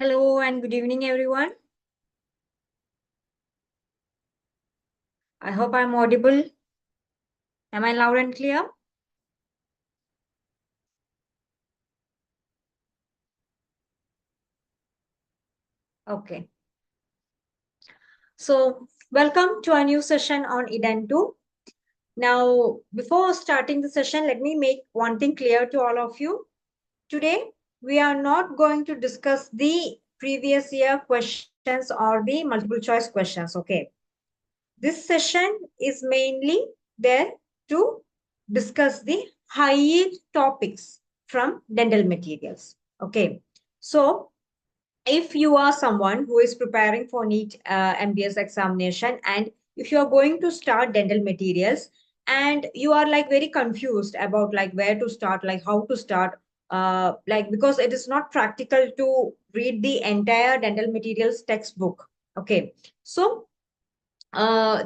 Hello and good evening, everyone. I hope I'm audible. Am I loud and clear? Okay. So, welcome to a new session on Edentu. Now, before starting the session, let me make one thing clear to all of you. Today, we are not going to discuss the previous year questions or the multiple choice questions. Okay. This session is mainly there to discuss the high topics from dental materials. Okay. So, if you are someone who is preparing for NEET MDS examination, and if you are going to start dental materials and you are like very confused about like where to start, like how to start, like because it is not practical to read the entire dental materials textbook. Okay. So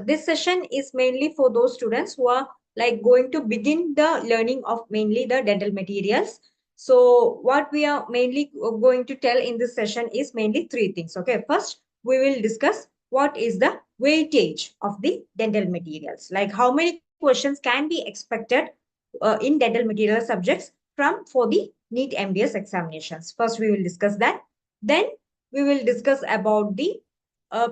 this session is mainly for those students who are like going to begin the learning of mainly the dental materials. So what we are mainly going to tell in this session is mainly three things. Okay, first we will discuss what is the weightage of the dental materials, like how many questions can be expected in dental material subjects from for the NEET MDS examinations. First we will discuss that. Then we will discuss about the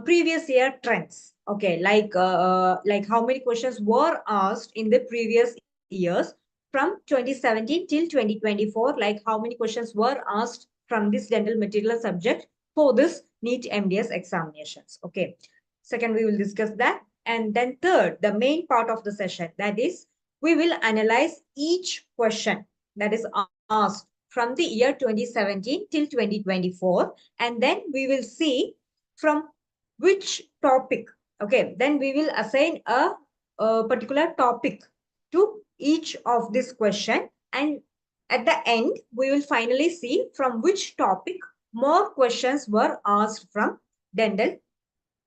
previous year trends. Okay, like how many questions were asked in the previous years from 2017 till 2024, like how many questions were asked from this dental material subject for this NEET MDS examinations. Okay, second we will discuss that. And then third, the main part of the session, that is we will analyze each question that is asked from the year 2017 till 2024, and then we will see from which topic. Okay, then we will assign a particular topic to each of this question, and at the end we will finally see from which topic more questions were asked from dental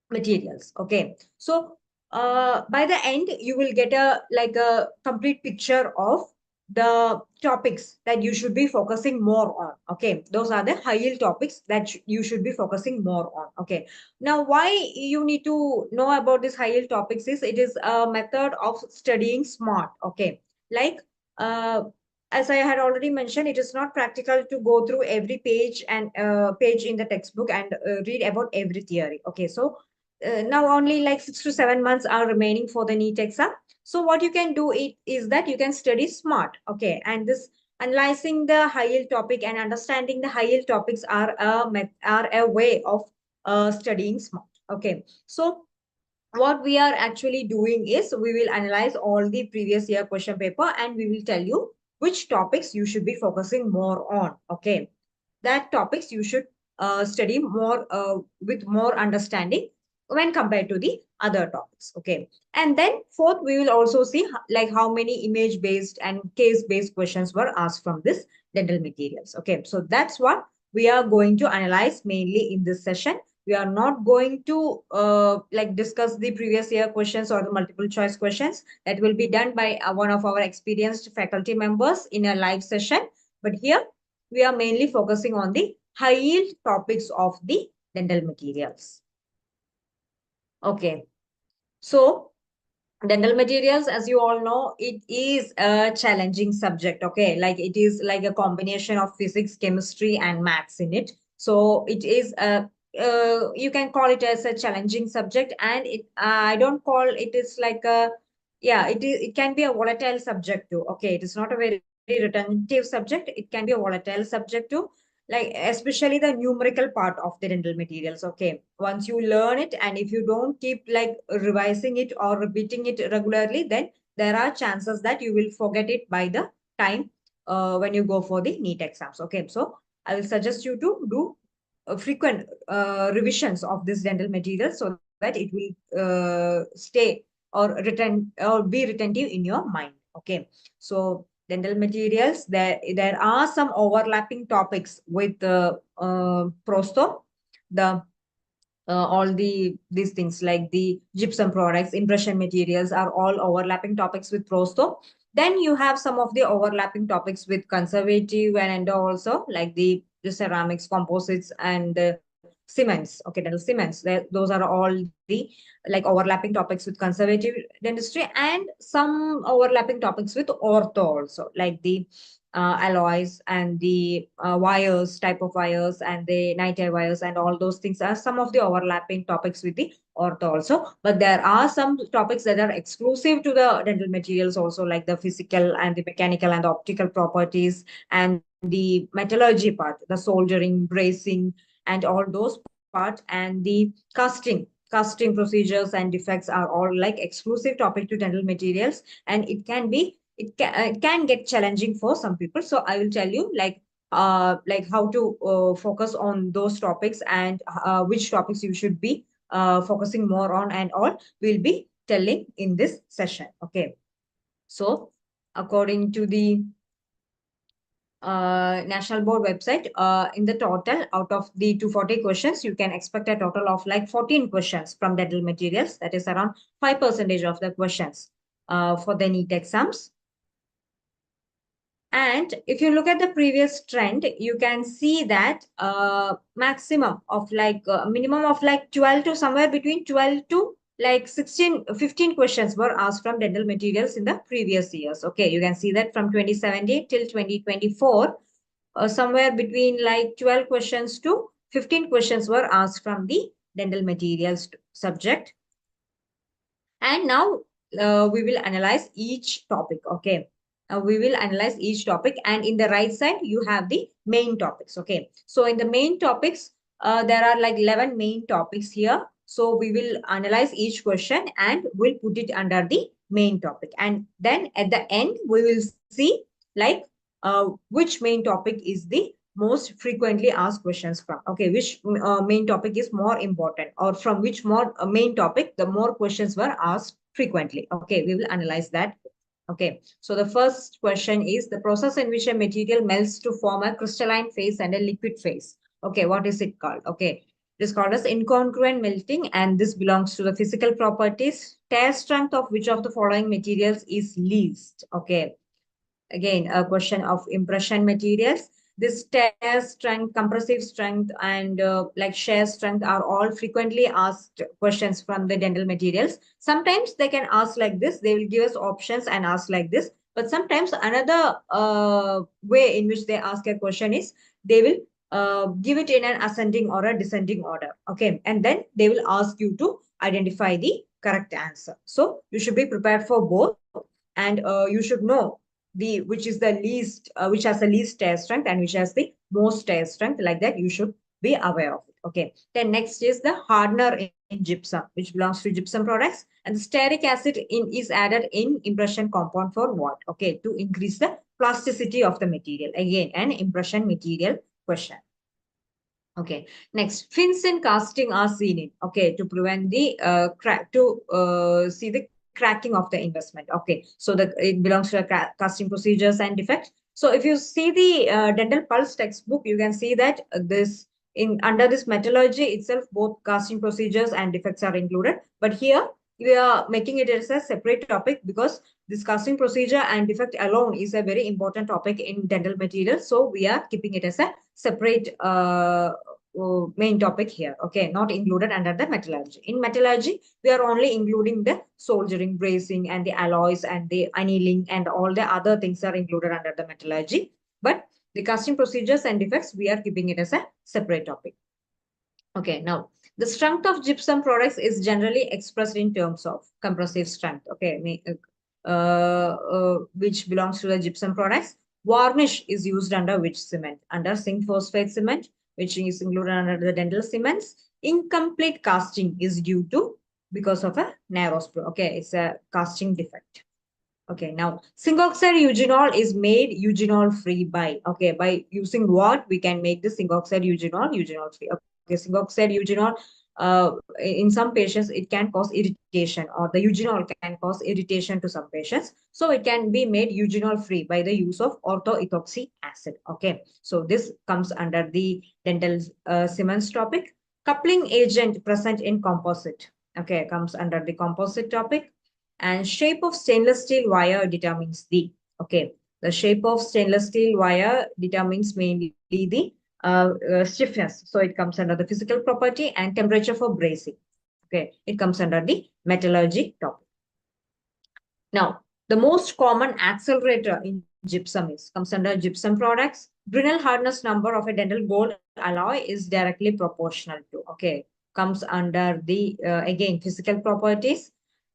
materials. Okay, so by the end you will get a like a complete picture of the topics that you should be focusing more on. Okay, those are the high yield topics that you should be focusing more on. Okay, now why you need to know about this high yield topics is it is a method of studying smart. Okay, like uh, as I had already mentioned, it is not practical to go through every page and page in the textbook and read about every theory. Okay, so now only like 6 to 7 months are remaining for the NEET exam. So what you can do is that you can study smart. Okay, and this analyzing the high yield topic and understanding the high yield topics are a way of studying smart. Okay, so what we are actually doing is we will analyze all the previous year question paper and we will tell you which topics you should be focusing more on. Okay, that topics you should study more with more understanding when compared to the other topics. Okay, and then fourth we will also see like how many image based and case based questions were asked from this dental materials. Okay, so that's what we are going to analyze mainly in this session. We are not going to like discuss the previous year questions or the multiple choice questions. That will be done by one of our experienced faculty members in a live session. But here we are mainly focusing on the high yield topics of the dental materials. Okay, so dental materials, as you all know, it is a challenging subject. Okay, like it is like a combination of physics, chemistry, and maths in it. So it is a you can call it as a challenging subject, and it I don't call it is like a yeah it can be a volatile subject too. Okay, it is not a very retentive subject. It can be a volatile subject too, like especially the numerical part of the dental materials. Okay, once you learn it and if you don't keep like revising it or repeating it regularly, then there are chances that you will forget it by the time when you go for the NEET exams. Okay, so I will suggest you to do frequent revisions of this dental material so that it will stay or return or be retentive in your mind. Okay, so dental materials, there are some overlapping topics with prosto, the all these things like the gypsum products, impression materials are all overlapping topics with prosto. Then you have some of the overlapping topics with conservative and endo also, like the the ceramics, composites, and cements. Okay, dental cements. Those are all the like overlapping topics with conservative dentistry, and some overlapping topics with ortho also, like the alloys and the wires, type of wires, and the nitrile wires, and all those things are some of the overlapping topics with the ortho also. But there are some topics that are exclusive to the dental materials also, like the physical and the mechanical and the optical properties, and the metallurgy part, the soldering, bracing, and all those parts, and the casting procedures and defects are all like exclusive topic to dental materials, and it can get challenging for some people. So I will tell you like how to focus on those topics, and which topics you should be focusing more on, and all we'll be telling in this session. Okay, so according to the National Board website, in the total, out of the 240 questions, you can expect a total of like 14 questions from dental materials. That is around 5% of the questions for the NEET exams. And if you look at the previous trend, you can see that maximum of like minimum of like 12 to somewhere between 12 to like 15 questions were asked from dental materials in the previous years. Okay, you can see that from 2017 till 2024, somewhere between like 12 questions to 15 questions were asked from the dental materials subject. And now we will analyze each topic. Okay, we will analyze each topic, and in the right side you have the main topics. Okay, so in the main topics, there are like 11 main topics here. So we will analyze each question and we'll put it under the main topic, and then at the end we will see like which main topic is the most frequently asked questions from. Okay, which main topic is more important, or from which more main topic the more questions were asked frequently. Okay, we will analyze that. Okay, so the first question is the process in which a material melts to form a crystalline phase and a liquid phase. Okay, what is it called? Okay, it is called as incongruent melting, and this belongs to the physical properties. Tear strength of which of the following materials is least? Okay, again a question of impression materials. This tear strength, compressive strength, and like shear strength are all frequently asked questions from the dental materials. Sometimes they can ask like this, they will give us options and ask like this. But sometimes another way in which they ask a question is they will give it in an ascending or a descending order. Okay, and then they will ask you to identify the correct answer. So you should be prepared for both, and you should know the which is the least which has the least tear strength and which has the most tear strength. Like that, you should be aware of it. Okay, then next is the hardener in gypsum, which belongs to gypsum products, and the stearic acid is added in impression compound for what? Okay, to increase the plasticity of the material. Again, an impression material question. Okay, next, fins in casting are seen in, okay, to prevent the crack, to see the cracking of the investment. Okay, so that it belongs to the casting procedures and defects. So if you see the dental pulse textbook, you can see that this in under this metallurgy itself, both casting procedures and defects are included. But here we are making it as a separate topic because this casting procedure and defect alone is a very important topic in dental materials. So we are keeping it as a separate main topic here. Okay, not included under the metallurgy. In metallurgy, we are only including the soldering, bracing, and the alloys and the annealing, and all the other things are included under the metallurgy. But the casting procedures and defects, we are keeping it as a separate topic. Okay, now the strength of gypsum products is generally expressed in terms of compressive strength. Okay, which belongs to the gypsum products. Varnish is used under which cement? Under zinc phosphate cement, which is included under the dental cements. Incomplete casting is due to because of a narrow sprue. Okay, it's a casting defect. Okay, now zinc oxide eugenol is made eugenol free by, okay, by using what we can make the zinc oxide eugenol free. Okay, zinc oxide eugenol, in some patients it can cause irritation, or the eugenol can cause irritation to some patients. So it can be made eugenol free by the use of orthoethoxy acid. Okay, so this comes under the dental cements topic. Coupling agent present in composite, okay, comes under the composite topic. And shape of stainless steel wire determines the, okay, the shape of stainless steel wire determines mainly the stiffness. So it comes under the physical property, and temperature for bracing. Okay, it comes under the metallurgy topic. Now, the most common accelerator in gypsum comes under gypsum products. Brinell hardness number of a dental gold alloy is directly proportional to. Okay, comes under the again physical properties.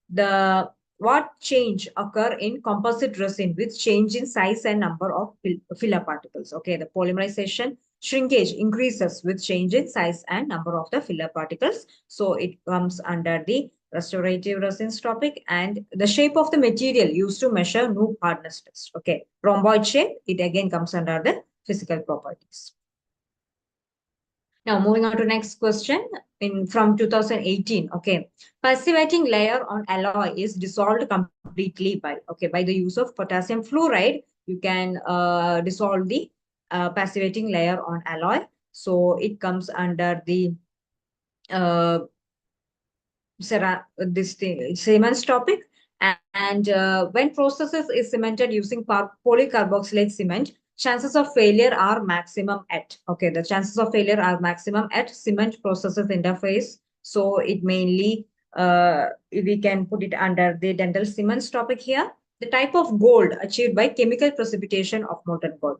The what change occur in composite resin with change in size and number of filler particles. Okay, the polymerization shrinkage increases with change in size and number of the filler particles. So it comes under the restorative resins topic. And the shape of the material used to measure noob hardness test. Okay, rhomboid shape, it again comes under the physical properties. Now, moving on to next question from 2018. Okay, passivating layer on alloy is dissolved completely by the use of potassium fluoride. You can dissolve the passivating layer on alloy. So it comes under the this thing, Siemens topic. And when processes is cemented using polycarboxylate cement, chances of failure are maximum at. Okay, the chances of failure are maximum at cement processes interface. So it mainly, we can put it under the dental cements topic here. The type of gold achieved by chemical precipitation of molten gold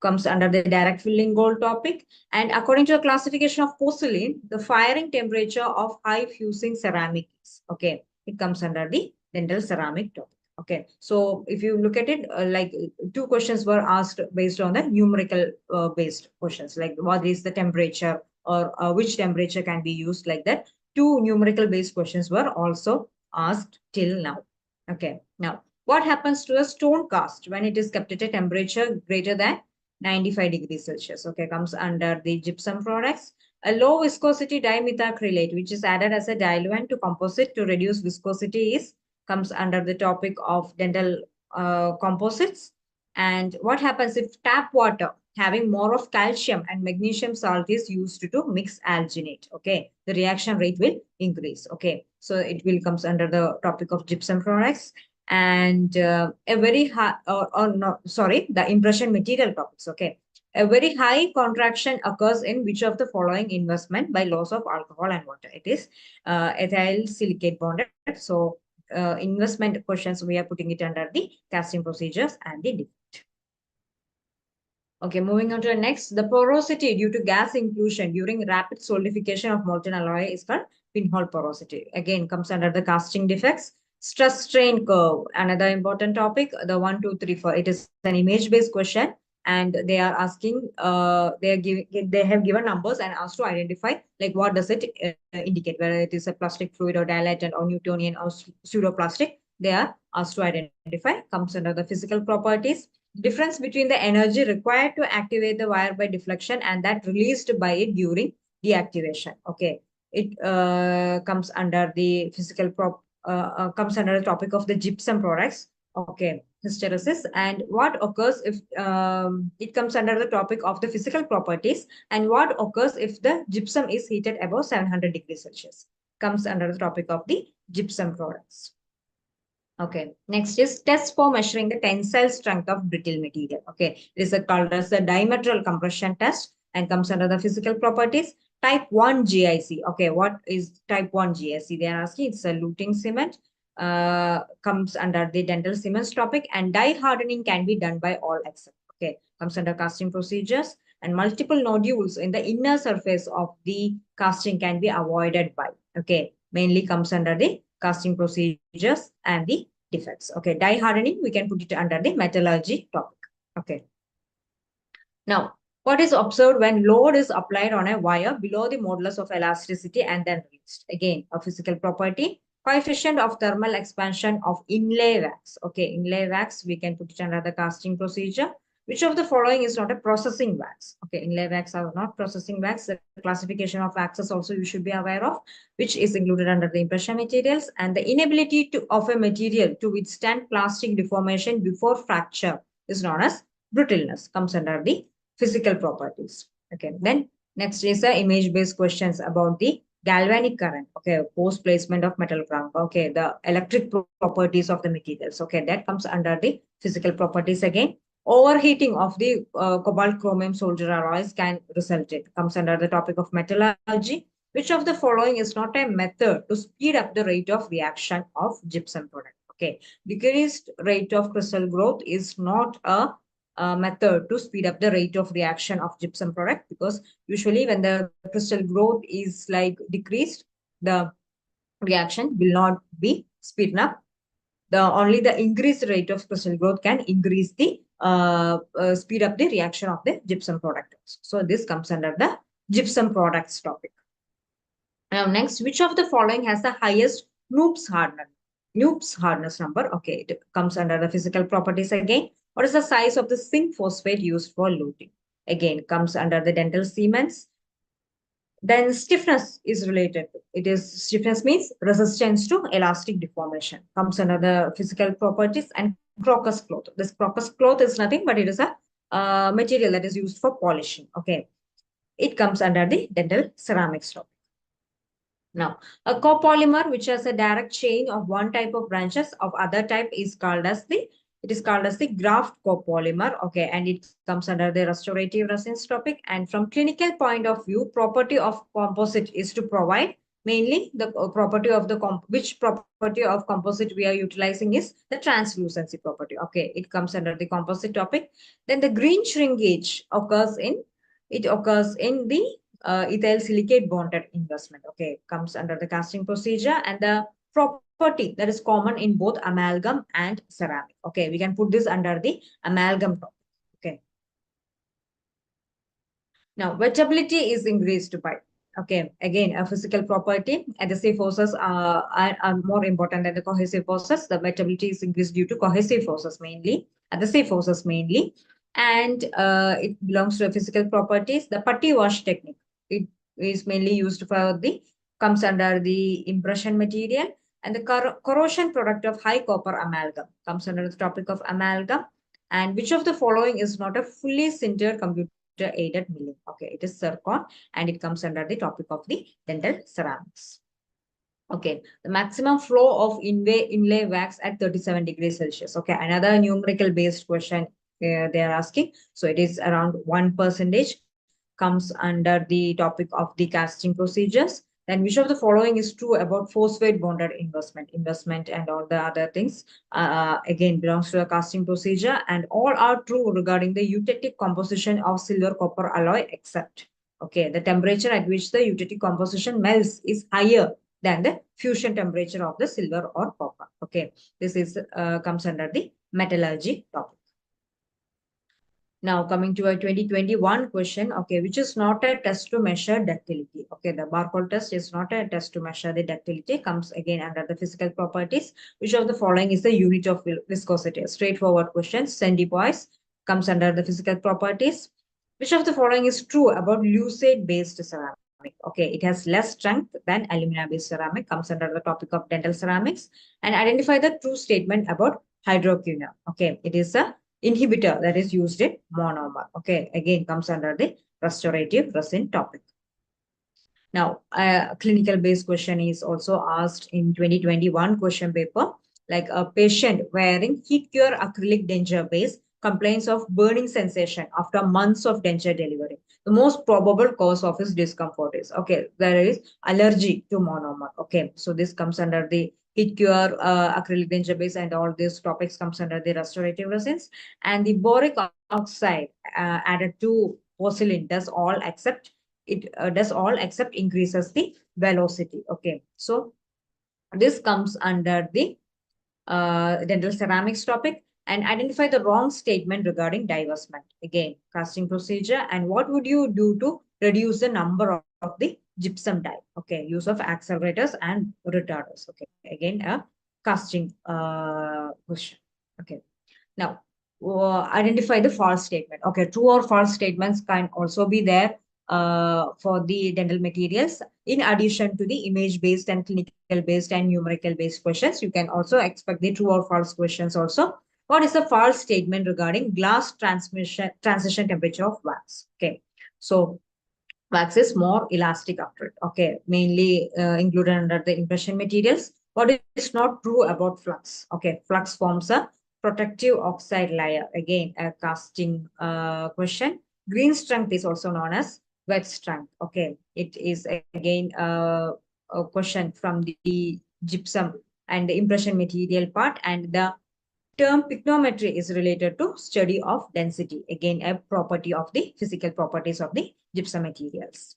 comes under the direct filling gold topic. And according to the classification of porcelain, the firing temperature of high fusing ceramic is, okay, it comes under the dental ceramic topic. Okay, so if you look at it, like two questions were asked based on the numerical based questions, like what is the temperature or which temperature can be used, like that. Two numerical based questions were also asked till now. Okay, now what happens to a stone cast when it is kept at a temperature greater than 95 degrees Celsius? Okay, comes under the gypsum products. A low viscosity dimethacrylate, which is added as a diluent to composite to reduce viscosity, comes under the topic of dental composites. And what happens if tap water having more of calcium and magnesium salt is used to mix alginate? Okay, the reaction rate will increase. Okay, so it will comes under the topic of gypsum products. And a very high, or no, sorry, the impression material topics. Okay, a very high contraction occurs in which of the following investment by loss of alcohol and water? It is ethyl silicate bonded. So investment questions, we are putting it under the casting procedures and the defect. Okay, moving on to the next. The porosity due to gas inclusion during rapid solidification of molten alloy is called pinhole porosity. Again, comes under the casting defects. Stress strain curve, another important topic. The 1, 2, 3, 4. It is an image-based question, and they are asking. They have given numbers and asked to identify like what does it indicate, whether it is a plastic fluid or dilatant or Newtonian or pseudoplastic. They are asked to identify. Comes under the physical properties. Difference between the energy required to activate the wire by deflection and that released by it during deactivation. Okay, it comes under the physical comes under the topic of the gypsum products. Okay, hysteresis. And what occurs if it comes under the topic of the physical properties, and what occurs if the gypsum is heated above 700 degrees Celsius? Comes under the topic of the gypsum products. Okay, next is test for measuring the tensile strength of brittle material. Okay, it is called as the diametral compression test and comes under the physical properties. Type 1 GIC. Okay, what is type 1 GIC? They are asking. It's a luting cement. Comes under the dental cements topic, and die hardening can be done by all except. Okay, comes under casting procedures, and multiple nodules in the inner surface of the casting can be avoided by. Okay, mainly comes under the casting procedures and the defects. Okay, die hardening, we can put it under the metallurgy topic. Okay. Now, what is observed when load is applied on a wire below the modulus of elasticity and then released? Again, a physical property. Coefficient of thermal expansion of inlay wax. Okay, inlay wax, we can put it under the casting procedure. Which of the following is not a processing wax? Okay, inlay wax are not processing wax. The classification of waxes also you should be aware of, which is included under the impression materials. And the inability of a material to withstand plastic deformation before fracture is known as brittleness. Comes under the physical properties. Okay, then next is the image-based questions about the galvanic current. Okay, post placement of metal ground. Okay, the electric properties of the materials. Okay, that comes under the physical properties again. Overheating of the cobalt chromium solder alloys can result in. Comes under the topic of metallurgy. Which of the following is not a method to speed up the rate of reaction of gypsum product? Okay, decreased rate of crystal growth is not a method to speed up the rate of reaction of gypsum product, because usually when the crystal growth is like decreased, the reaction will not be speeding up. The only the increased rate of crystal growth can increase the speed up the reaction of the gypsum product. So this comes under the gypsum products topic. Now next, which of the following has the highest Knoop's hardness? Knoop's hardness number. Okay, it comes under the physical properties again. What is the size of the zinc phosphate used for luting? Again, comes under the dental cements. Then stiffness is related. It is stiffness means resistance to elastic deformation. Comes under the physical properties. And crocus cloth. This crocus cloth is nothing but it is a material that is used for polishing. Okay, it comes under the dental ceramics topic. Now, a copolymer which has a direct chain of one type of branches of other type is called as the graft copolymer. Okay, and it comes under the restorative resins topic. And from clinical point of view, property of composite is to provide mainly the property of the which property of composite we are utilizing is the translucency property. Okay, it comes under the composite topic. Then the green shrinkage occurs in the ethyl silicate bonded investment. Okay, comes under the casting procedure, and the property that is common in both amalgam and ceramic. Okay, we can put this under the amalgam topic. Okay. Now, wettability is increased by. Okay, again, a physical property. Adhesive forces are more important than the cohesive forces. The wettability is increased due to cohesive forces mainly, adhesive forces mainly, and it belongs to the physical properties. The putty wash technique. It is mainly used for comes under the impression material, and the corrosion product of high copper amalgam comes under the topic of amalgam. And which of the following is not a fully sintered computer aided milling? Okay, it is zircon, and it comes under the topic of the dental ceramics. Okay, the maximum flow of inlay wax at 37 degrees Celsius. Okay, another numerical based question they are asking. So it is around 1%, comes under the topic of the casting procedures. Then which of the following is true about phosphate bonded investment and all the other things again belongs to the casting procedure, and all are true regarding the eutectic composition of silver copper alloy except, okay, the temperature at which the eutectic composition melts is higher than the fusion temperature of the silver or copper. Okay, this is comes under the metallurgy topic. Now coming to a 2021 question, okay, which is not a test to measure ductility. Okay, the barcode test is not a test to measure the ductility, comes again under the physical properties. Which of the following is the unit of viscosity? Straightforward questions. Centipoise comes under the physical properties. Which of the following is true about lucite-based ceramic? Okay, it has less strength than alumina-based ceramic, comes under the topic of dental ceramics. And identify the true statement about hydroquinone. Okay, it is a inhibitor that is used in monomer. Okay, again comes under the restorative resin topic. Now, a clinical based question is also asked in 2021 question paper, like a patient wearing heat cure acrylic denture base complains of burning sensation after months of denture delivery. The most probable cause of his discomfort is, okay, there is allergy to monomer. Okay, so this comes under the heat cure acrylic denture base, and all these topics comes under the restorative resins. And the boric oxide added to porcelain does all except increases the velocity. Okay, so this comes under the dental ceramics topic. And identify the wrong statement regarding divestment. Again, casting procedure. And what would you do to reduce the number of the gypsum die? Okay, use of accelerators and retarders. Okay, again a casting question. Okay, now identify the false statement. Okay, true or false statements can also be there for the dental materials. In addition to the image-based and clinical-based and numerical-based questions, you can also expect the true or false questions also. What is the false statement regarding glass transition temperature of wax? Okay, so wax is more elastic after it. Okay, mainly included under the impression materials. What is not true about flux? Okay, flux forms a protective oxide layer. Again, a casting question. Green strength is also known as wet strength. Okay, it is again a question from the gypsum and the impression material part, and the term picnometry is related to study of density. Again, a property of the physical properties of the gypsum materials.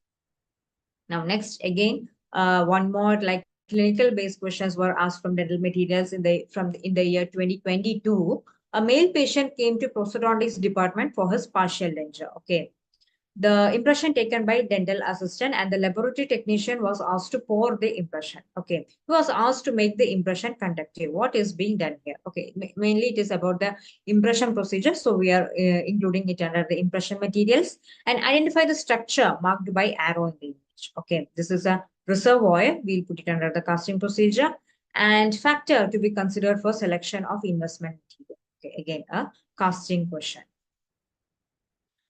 Now, next, again, one more like clinical based questions were asked from dental materials in the year 2022. A male patient came to prosthodontics department for his partial denture. Okay, the impression taken by dental assistant and the laboratory technician was asked to pour the impression. Okay, he was asked to make the impression conductive. What is being done here? Okay, mainly it is about the impression procedure, so we are including it under the impression materials, and identify the structure marked by arrow in the image. Okay, this is a reservoir. We'll put it under the casting procedure, and factor to be considered for selection of investment material. Okay, again a casting question.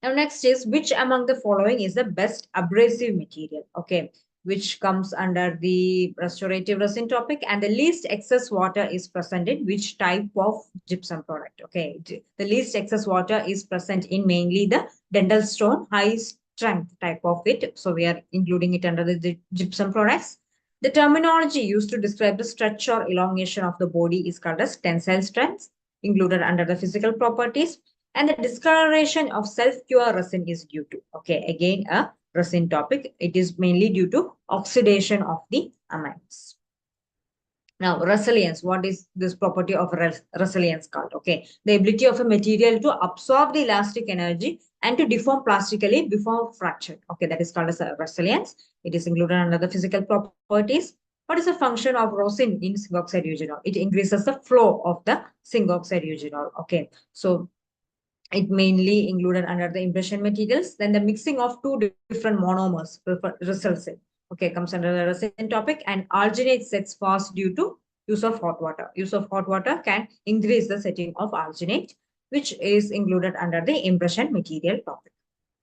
Now, next is which among the following is the best abrasive material? Okay, which comes under the restorative resin topic, and the least excess water is present in which type of gypsum product? Okay, the least excess water is present in mainly the dental stone high strength type of it. So we are including it under the gypsum products. The terminology used to describe the stretch or elongation of the body is called as tensile strength, included under the physical properties. And the discoloration of self-cure resin is due to, okay, again a resin topic. It is mainly due to oxidation of the amines. Now, resilience. What is this property of resilience called? Okay, the ability of a material to absorb the elastic energy and to deform plastically before fracture. Okay, that is called as a resilience. It is included under the physical properties. What is the function of rosin in zinc oxide eugenol? It increases the flow of the zinc oxide eugenol. Okay, so it mainly included under the impression materials. Then the mixing of two different monomers results in, okay, comes under the resin topic, and alginate sets fast due to use of hot water. Use of hot water can increase the setting of alginate, which is included under the impression material topic.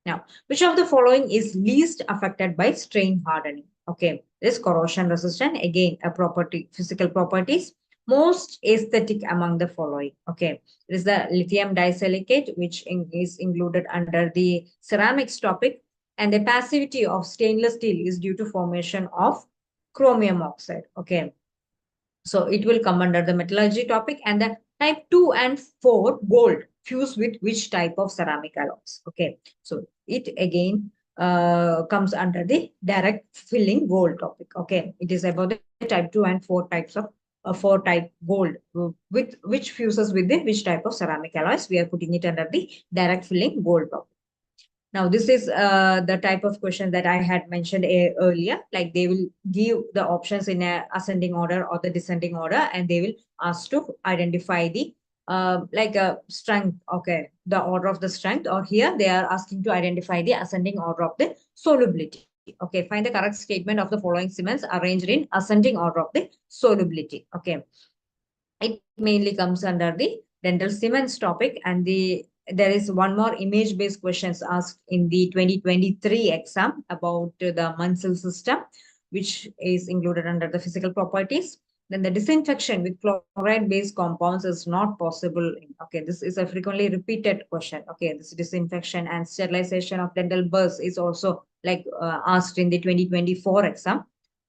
Now, which of the following is least affected by strain hardening? Okay, this corrosion resistant, again a property, physical properties. Most aesthetic among the following. Okay, it is the lithium disilicate, which is included under the ceramics topic, and the passivity of stainless steel is due to formation of chromium oxide. Okay, so it will come under the metallurgy topic, and the type 2 and 4 gold fuse with which type of ceramic alloys. Okay, so it again comes under the direct filling gold topic. Okay, it is about the type 2 and 4 types of 4 type gold with which fuses with the which type of ceramic alloys. We are putting it under the direct filling gold topic. Now, this is the type of question that I had mentioned earlier. Like they will give the options in a ascending order or the descending order, and they will ask to identify the like a strength. Okay, the order of the strength, or here they are asking to identify the ascending order of the solubility. Okay, find the correct statement of the following cements arranged in ascending order of the solubility. Okay, it mainly comes under the dental cements topic, and there is one more image-based questions asked in the 2023 exam about the Munsell system, which is included under the physical properties. Then the disinfection with chloride-based compounds is not possible. Okay, this is a frequently repeated question. Okay, this disinfection and sterilization of dental burrs is also like asked in the 2024 exam.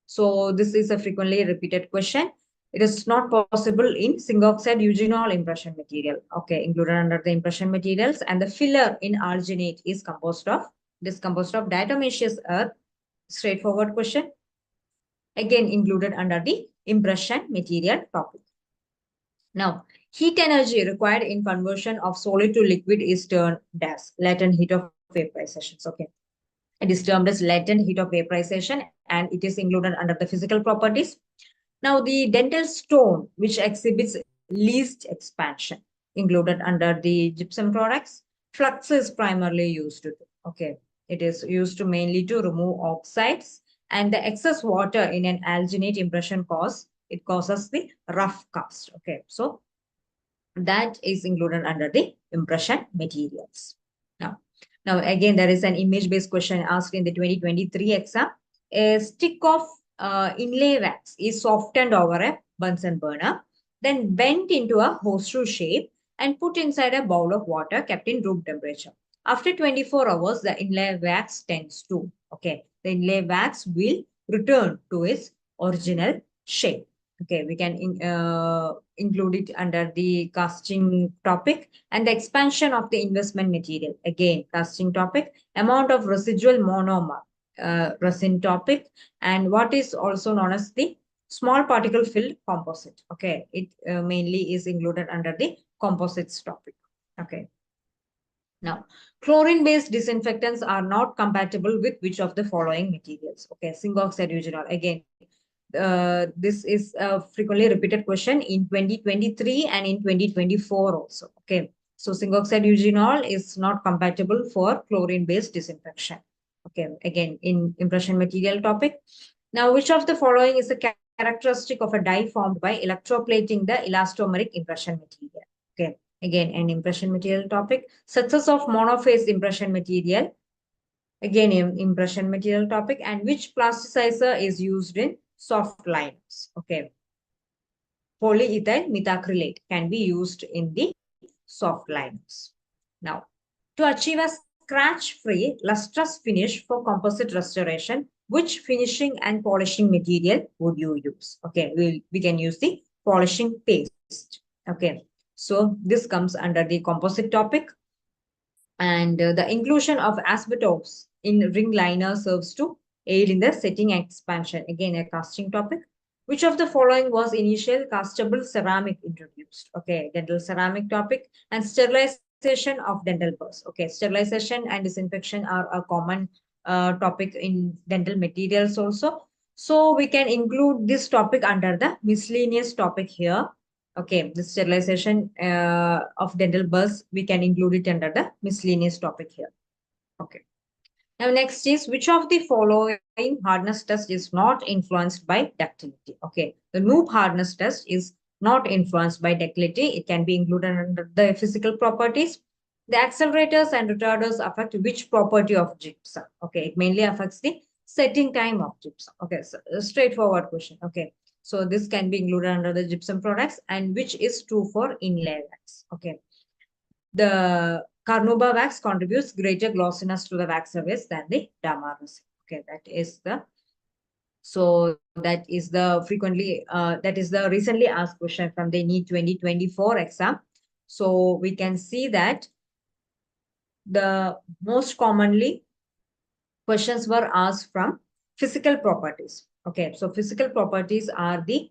So this is a frequently repeated question. It is not possible in zinc oxide eugenol impression material. Okay, included under the impression materials. And the filler in alginate is composed of diatomaceous earth. Straightforward question. Again, included under the impression material topic. Now, heat energy required in conversion of solid to liquid is termed as latent heat of vaporizations. Okay, it is termed as latent heat of vaporization, and it is included under the physical properties. Now, the dental stone, which exhibits least expansion, included under the gypsum products. Flux is primarily used to, okay, it is used to mainly to remove oxides, and the excess water in an alginate impression causes the rough cast. Okay, so that is included under the impression materials. Now again, there is an image-based question asked in the 2023 exam. A stick of inlay wax is softened over a Bunsen burner. then bent into a horseshoe shape and put inside a bowl of water kept in room temperature. After 24 hours, the inlay wax tends to, okay, the inlay wax will return to its original shape. Okay, we can include it under the casting topic. And the expansion of the investment material, again, casting topic, amount of residual monomer, resin topic, and what is also known as the small particle filled composite. Okay, it mainly is included under the composites topic. Okay. Now, chlorine-based disinfectants are not compatible with which of the following materials? Okay, zinc oxide eugenol. Again, this is a frequently repeated question in 2023 and in 2024 also. Okay, so zinc oxide eugenol is not compatible for chlorine-based disinfection. Okay, again, in impression material topic. Now, which of the following is a characteristic of a dye formed by electroplating the elastomeric impression material? Okay, again, an impression material topic. Success of monophase impression material. Again, impression material topic. And which plasticizer is used in soft liners? Okay. Polyethyl methacrylate can be used in the soft liners. Now, to achieve a scratch-free, lustrous finish for composite restoration, which finishing and polishing material would you use? Okay, we can use the polishing paste. Okay, so this comes under the composite topic. And the inclusion of asbestos in ring liner serves to aid in the setting expansion. Again, a casting topic. Which of the following was initial castable ceramic introduced? Okay, dental ceramic topic. And sterilization of dental burrs. Okay, sterilization and disinfection are a common topic in dental materials also. So we can include this topic under the miscellaneous topic here. Okay, the sterilization of dental burrs, we can include it under the miscellaneous topic here. Okay. Now, next is which of the following hardness test is not influenced by ductility? Okay, the Knoop hardness test is not influenced by ductility. It can be included under the physical properties. The accelerators and retarders affect which property of gypsum? Okay, it mainly affects the setting time of gypsum. Okay, so straightforward question. Okay, so this can be included under the gypsum products, and which is true for inlay wax. Okay, the carnauba wax contributes greater glossiness to the wax surface than the damar resin. Okay, that is the recently asked question from the NEET 2024 exam. So we can see that the most commonly questions were asked from physical properties. Okay, so physical properties are the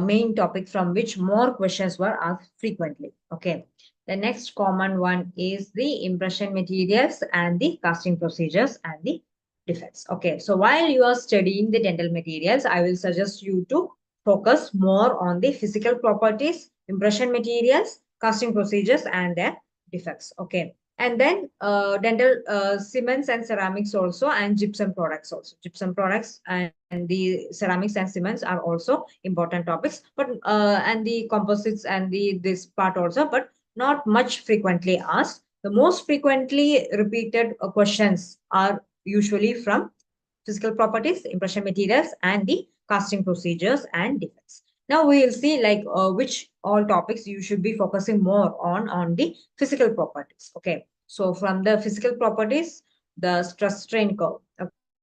main topic from which more questions were asked frequently. Okay, the next common one is the impression materials and the casting procedures and the defects. Okay, so while you are studying the dental materials, I will suggest you to focus more on the physical properties, impression materials, casting procedures, and their defects. Okay, and then dental cements and ceramics also, and gypsum products also. Gypsum products and the ceramics and cements are also important topics, but and the composites and this part also, but not much frequently asked. The most frequently repeated questions are usually from physical properties, impression materials, and the casting procedures and defects. Now we will see like which all topics you should be focusing more on the physical properties. Okay, so from the physical properties, the stress strain curve.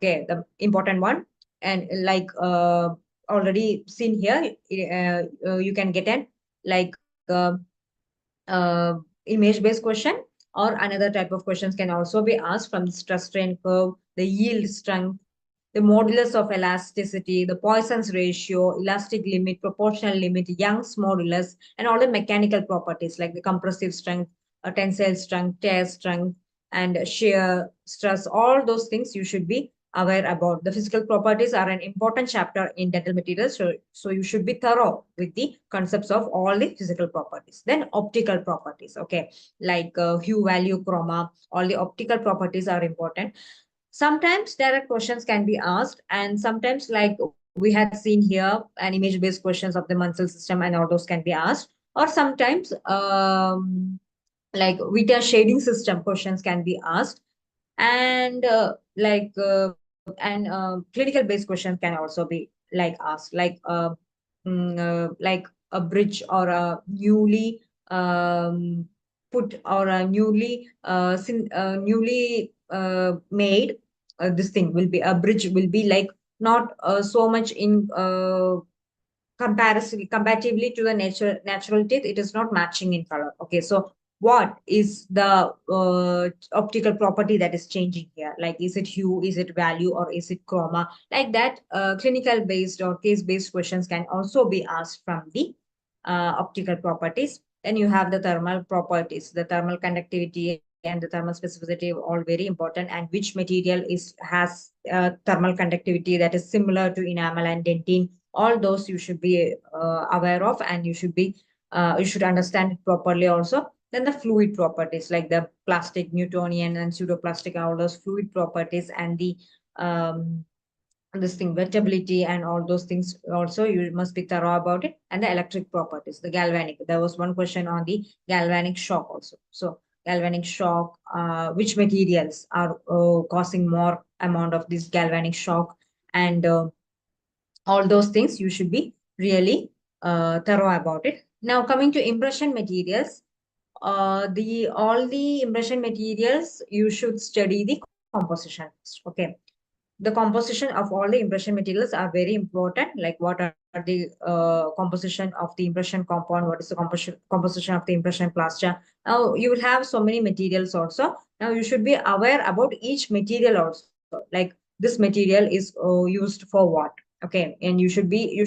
Okay, the important one, and like already seen here, you can get an like image based question, or another type of questions can also be asked from the stress strain curve, the yield strength, the modulus of elasticity, the Poisson's ratio, elastic limit, proportional limit, Young's modulus, and all the mechanical properties like the compressive strength, tensile strength, tear strength, and shear stress. All those things you should be aware about. The physical properties are an important chapter in dental materials, so you should be thorough with the concepts of all the physical properties. Then optical properties, okay, like hue, value, chroma, all the optical properties are important. Sometimes direct questions can be asked, and sometimes like we had seen here, an image based questions of the Munsell system and all those can be asked, or sometimes like Vita shading system questions can be asked, and clinical based questions can also be like asked, like a bridge or a newly put or a newly made this thing will be a bridge will be like not so much in comparatively to the natural teeth, it is not matching in color. Okay, so what is the optical property that is changing here? Like, is it hue, is it value, or is it chroma? Like that, clinical based or case based questions can also be asked from the optical properties. Then you have the thermal properties, the thermal conductivity and the thermal specificity, all very important. And which material has thermal conductivity that is similar to enamel and dentine. All those you should be aware of, and you should understand it properly also. Then the fluid properties, like the plastic, Newtonian, and pseudoplastic, all those fluid properties, and the this thing, wettability, and all those things also you must be thorough about it. And the electric properties, the galvanic, there was one question on the galvanic shock also. So galvanic shock, which materials are causing more amount of this galvanic shock, and all those things you should be really thorough about it. Now coming to impression materials, the all the impression materials you should study the composition. Okay, the composition of all the impression materials are very important. Like, what are the composition of the impression compound, what is the composition of the impression plaster. Now you will have so many materials also. Now you should be aware about each material also, like this material is used for what. Okay, and you should be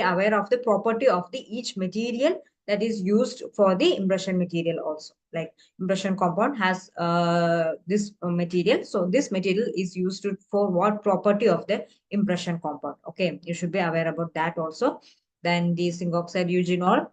aware of the property of the each material that is used for the impression material also. Like, impression compound has this material, so this material is used for what property of the impression compound. Okay, you should be aware about that also. Then the zinc oxide eugenol,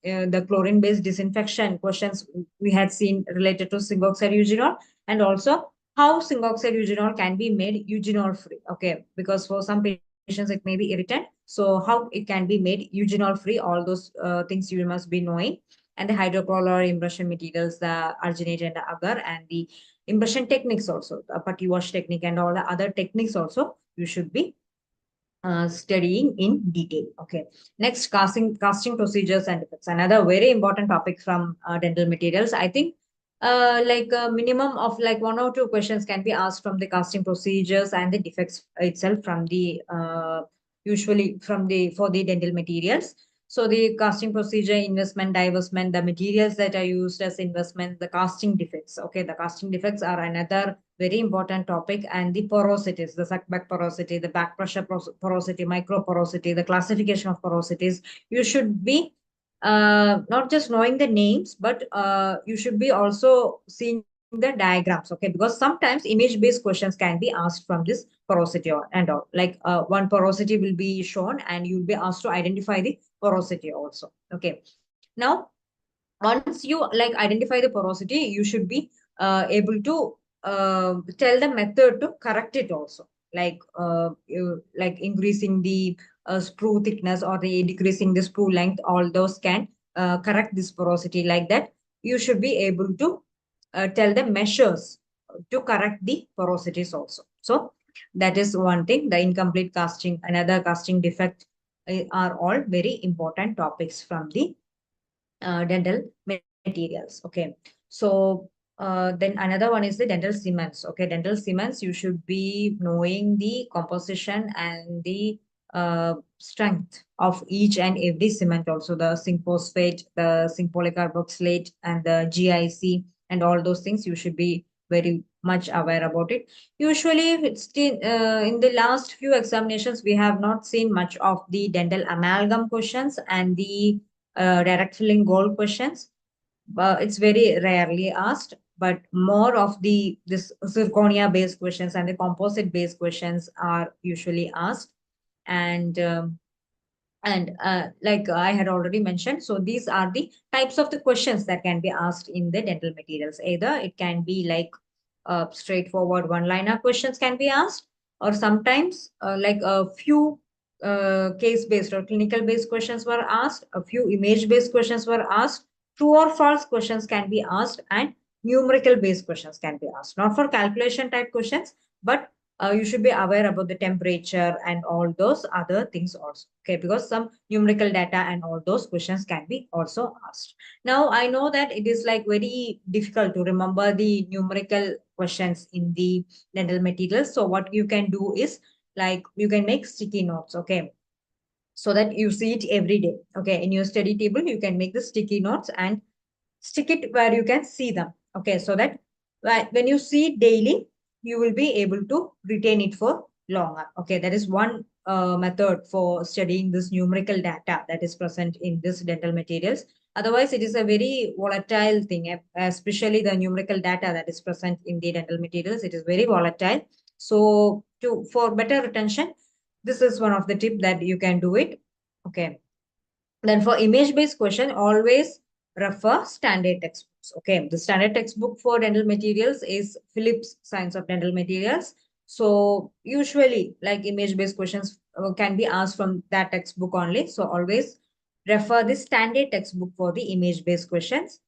the chlorine based disinfection questions we had seen related to zinc oxide eugenol, and also how zinc oxide eugenol can be made eugenol free. Okay, because for some patients it may be irritant, so how it can be made eugenol free, all those things you must be knowing. And the hydrocolor impression materials, the arginate and the agar, and the impression techniques also, the putty wash technique and all the other techniques also you should be studying in detail. Okay, next, casting procedures and defects, another very important topic from dental materials. I think like a minimum of like 1 or 2 questions can be asked from the casting procedures and the defects itself from the usually from the for the dental materials. So the casting procedure, investment, divestment, the materials that are used as investment, the casting defects. Okay, the casting defects are another very important topic. And the porosities, the suckback porosity, the back pressure porosity, micro porosity, the classification of porosities. You should be not just knowing the names, but you should be also seeing the diagrams. Okay, because sometimes image based questions can be asked from this porosity and all. Like one porosity will be shown and you'll be asked to identify the porosity also. Okay, now once you like identify the porosity, you should be able to tell the method to correct it also. Like like increasing the sprue thickness or the decreasing the sprue length, all those can correct this porosity. Like that, you should be able to tell the measures to correct the porosities also. So that is one thing. The incomplete casting, another casting defect, are all very important topics from the dental materials. Okay, so then another one is the dental cements. Okay, dental cements, you should be knowing the composition and the strength of each and every cement also, the zinc phosphate, the zinc polycarboxylate, and the GIC, and all those things you should be very much aware about it. Usually it's still in the last few examinations we have not seen much of the dental amalgam questions and the direct filling gold questions. It's very rarely asked, but more of the this zirconia based questions and the composite based questions are usually asked. And like I had already mentioned, so these are the types of the questions that can be asked in the dental materials. Either it can be like straightforward one-liner questions can be asked, or sometimes like a few case-based or clinical-based questions were asked, a few image-based questions were asked, true or false questions can be asked, and numerical-based questions can be asked. Not for calculation type questions, but you should be aware about the temperature and all those other things also. Okay, because some numerical data and all those questions can be also asked. Now, I know that it is like very difficult to remember the numerical questions in the dental materials. So what you can do is like you can make sticky notes, okay, so that you see it every day. Okay, in your study table, you can make the sticky notes and stick it where you can see them. Okay, so that when you see it daily, you will be able to retain it for longer. Okay, that is one method for studying this numerical data that is present in this dental materials. Otherwise, it is a very volatile thing, especially the numerical data that is present in the dental materials. It is very volatile. So for better retention, this is one of the tip that you can do it. Okay. Then for image-based question, always refer standard textbooks. Okay, the standard textbook for dental materials is Phillips Science of Dental Materials. So usually, like image-based questions can be asked from that textbook only. So always refer the standard textbook for the image-based questions.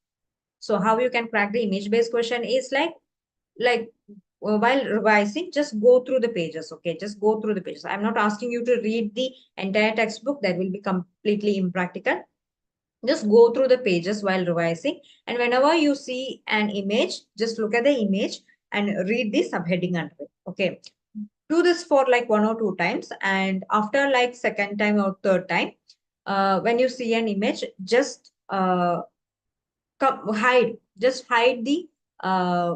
So how you can crack the image-based question is like while revising, just go through the pages. Okay, just go through the pages. I'm not asking you to read the entire textbook. That will be completely impractical. Just go through the pages while revising, and whenever you see an image, just look at the image and read the subheading under it. Okay, do this for like 1 or 2 times, and after like second time or third time, when you see an image, just hide the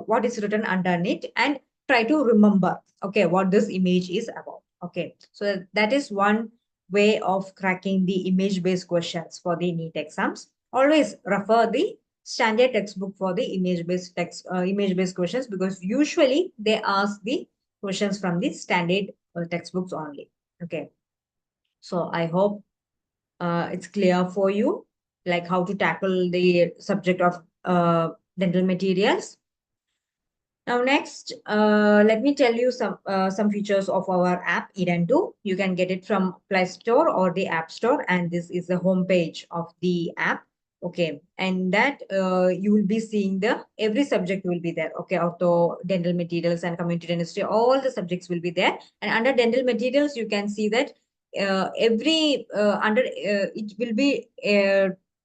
what is written underneath and try to remember, okay, what this image is about. Okay, so that is one way of cracking the image based questions for the NEET exams. Always refer the standard textbook for the image based questions, because usually they ask the questions from the standard textbooks only. Okay, so I hope it's clear for you, like how to tackle the subject of dental materials. Now, next, let me tell you some features of our app, Edentu. You can get it from Play Store or the App Store, and this is the home page of the app. Okay, and that you will be seeing the every subject will be there. Okay, ortho, dental materials, and community dentistry, all the subjects will be there. And under dental materials, you can see that every under it will be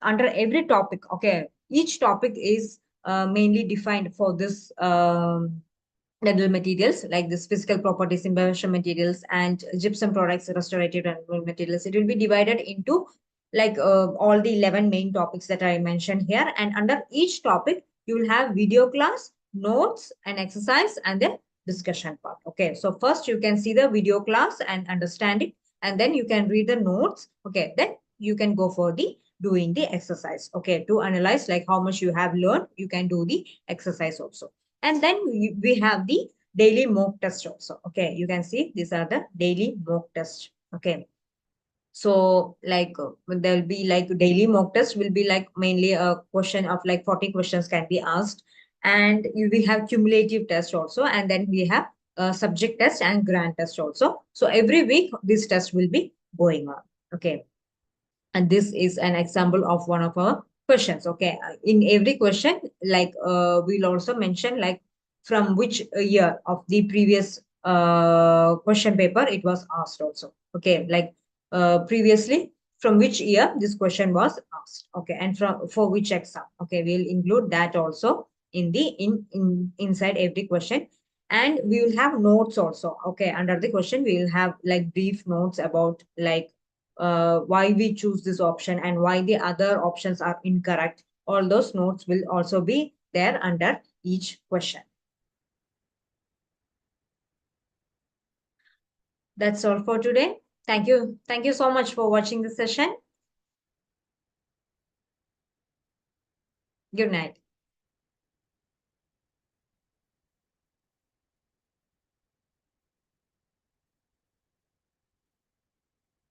under every topic. Okay, each topic is mainly defined for this dental materials, like this physical properties, immersion materials, and gypsum products, restorative dental materials. It will be divided into like all the 11 main topics that I mentioned here. And under each topic, you will have video class, notes, and exercise, and the discussion part. Okay, so first you can see the video class and understand it, and then you can read the notes. Okay, then you can go for the doing the exercise. Okay, to analyze like how much you have learned, you can do the exercise also. And then we have the daily mock test also. Okay, you can see these are the daily mock tests. Okay, so like there will be like daily mock test will be like mainly a question of like 40 questions can be asked, and we have cumulative test also, and then we have subject test and grant test also. So every week this test will be going on. Okay, and this is an example of one of our questions. Okay, in every question, like we'll also mention like from which year of the previous question paper it was asked also. Okay, like previously from which year this question was asked. Okay, and from for which exam. Okay, we'll include that also in the inside every question. And we will have notes also. Okay, under the question we will have like brief notes about like why we choose this option and why the other options are incorrect. All those notes will also be there under each question. That's all for today. Thank you. Thank you so much for watching the session. Good night.